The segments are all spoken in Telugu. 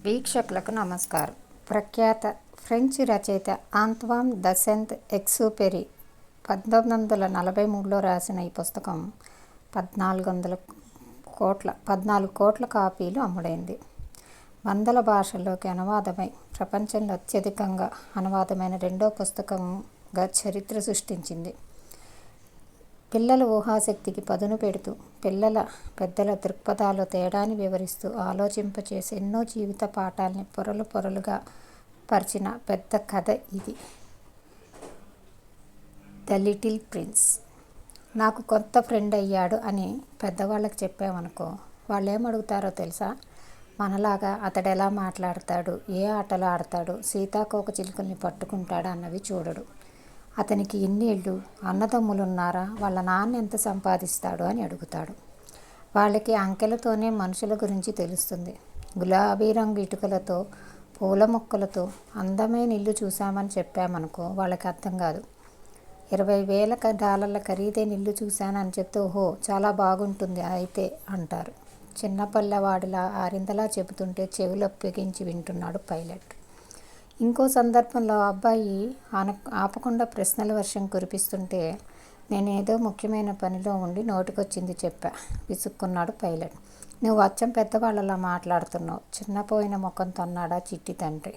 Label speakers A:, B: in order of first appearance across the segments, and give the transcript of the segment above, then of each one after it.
A: వీక్షకులకు నమస్కారం. ప్రఖ్యాత ఫ్రెంచ్ రచయిత ఆంత్వాన్ ద సెంట్ ఎగ్జూపెరీ 1943లో రాసిన ఈ పుస్తకం 14 కోట్ల కాపీలు అమ్ముడైంది. వందల భాషల్లోకి అనువాదమై ప్రపంచంలో అత్యధికంగా అనువాదమైన రెండో పుస్తకంగా చరిత్ర సృష్టించింది. పిల్లల ఊహాశక్తికి పదును పెడుతూ, పెద్దల దృక్పథాల్లో తేడాని వివరిస్తూ, ఆలోచింపచేసే ఎన్నో జీవిత పాఠాల్ని పొరలు పొరలుగా పరిచిన పెద్ద కథ ఇది. The little prince. నాకు కొత్త ఫ్రెండ్ అయ్యాడు అని పెద్దవాళ్ళకి చెప్పామనుకో, వాళ్ళేమడుగుతారో తెలుసా? మనలాగా అతడెలా మాట్లాడతాడు, ఏ ఆటలు ఆడతాడు, సీతాకోకచిలుకల్ని పట్టుకుంటాడా అన్నవి చూడడు. అతనికి ఎన్ని ఇళ్ళు, అన్నదమ్ములున్నారా, వాళ్ళ నాన్న ఎంత సంపాదిస్తాడు అని అడుగుతాడు. వాళ్ళకి అంకెలతోనే మనుషుల గురించి తెలుస్తుంది. గులాబీ రంగు ఇటుకలతో, పూల మొక్కలతో అందమైన ఇల్లు చూశామని చెప్పామనుకో, వాళ్ళకి అర్థం కాదు. $20,000 ఖరీదైన ఇల్లు చూశానని చెప్తే, ఓహో చాలా బాగుంటుంది అయితే అంటారు. చిన్నపిల్లవాడిలా ఆరిందలా చెబుతుంటే చెవులు అప్పగించి వింటున్నాడు పైలట్. ఇంకో సందర్భంలో అబ్బాయి ఆపకుండా ప్రశ్నల వర్షం కురిపిస్తుంటే, నేనేదో ముఖ్యమైన పనిలో ఉండి నోటికొచ్చింది చెప్పా విసుక్కున్నాడు పైలట్. నువ్వు అచ్చం పెద్దవాళ్ళలా మాట్లాడుతున్నావు, చిన్నపోయిన ముఖంతో అన్నాడా చిట్టి తండ్రి.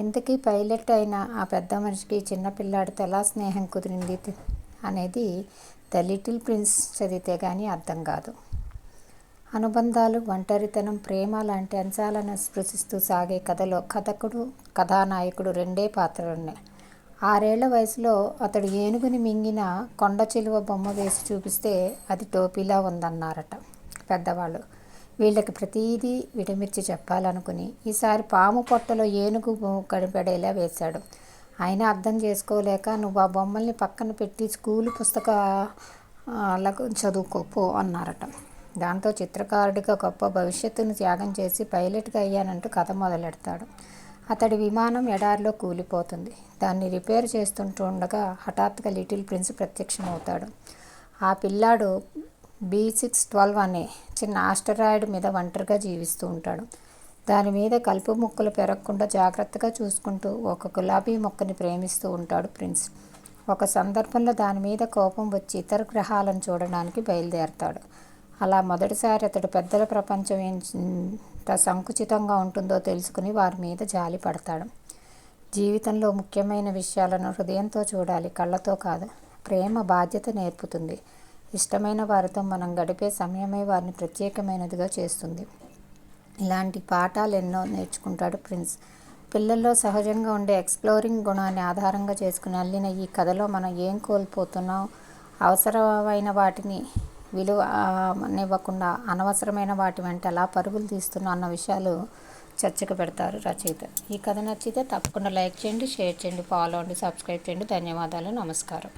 A: ఇంతకీ పైలట్ అయిన ఆ పెద్ద మనిషికి చిన్నపిల్లాడితో ఎలా స్నేహం కుదిరింది అనేది ద లిటిల్ ప్రిన్స్ చదివితే గానీ అర్థం కాదు. అనుబంధాలు, ఒంటరితనం, ప్రేమ లాంటి అంశాలను స్పృశిస్తూ సాగే కథలో కథకుడు, కథానాయకుడు రెండే పాత్రలున్నాయి. 6 ఏళ్ల వయసులో అతడు ఏనుగుని మింగిన కొండ చిలువ బొమ్మ వేసి చూపిస్తే అది టోపీలా ఉందన్నారట పెద్దవాళ్ళు. వీళ్ళకి ప్రతీదీ విడమిర్చి చెప్పాలనుకుని ఈసారి పాము పొట్టలో ఏనుగు కనిపడేలా వేశాడు. అయినా అర్థం చేసుకోలేక, నువ్వు ఆ బొమ్మల్ని పక్కన పెట్టి స్కూలు పుస్తకాలకు చదువుకోపో అన్నారట. దాంతో చిత్రకారుడిగా గొప్ప భవిష్యత్తును త్యాగం చేసి పైలట్గా అయ్యానంటూ కథ మొదలెడతాడు. అతడి విమానం ఎడారిలో కూలిపోతుంది. దాన్ని రిపేర్ చేస్తుండగా హఠాత్తుగా లిటిల్ ప్రిన్స్ ప్రత్యక్షమవుతాడు. ఆ పిల్లాడు B612 అనే చిన్న ఆస్టరాయిడ్ మీద ఒంటరిగా జీవిస్తూ ఉంటాడు. దాని మీద కలుపు మొక్కలు పెరగకుండా జాగ్రత్తగా చూసుకుంటూ ఒక గులాబీ మొక్కని ప్రేమిస్తూ ఉంటాడు ప్రిన్స్. ఒక సందర్భంలో దాని మీద కోపం వచ్చి ఇతర గ్రహాలను చూడడానికి బయలుదేరతాడు. అలా మొదటిసారి అతడు పెద్దల ప్రపంచం ఎంత సంకుచితంగా ఉంటుందో తెలుసుకుని వారి మీద జాలి పడతాడు. జీవితంలో ముఖ్యమైన విషయాలను హృదయంతో చూడాలి, కళ్ళతో కాదు. ప్రేమ బాధ్యత నేర్పుతుంది. ఇష్టమైన వారితో మనం గడిపే సమయమే వారిని ప్రత్యేకమైనదిగా చేస్తుంది. ఇలాంటి పాఠాలు ఎన్నో నేర్చుకుంటాడు ప్రిన్స్. పిల్లల్లో సహజంగా ఉండే ఎక్స్ప్లోరింగ్ గుణాన్ని ఆధారంగా చేసుకుని అల్లిన ఈ కథలో మనం ఏం కోల్పోతున్నాం, అవసరమైన వాటిని విలువనివ్వకుండా అనవసరమైన వాటి వెంట ఎలా పరుగులు తీస్తున్నాం అన్న విషయాలు చర్చకు పెడతారు రచయిత. ఈ కథ నచ్చితే తప్పకుండా లైక్ చేయండి, షేర్ చేయండి, ఫాలో అవ్వండి, సబ్స్క్రైబ్ చేయండి. ధన్యవాదాలు, నమస్కారం.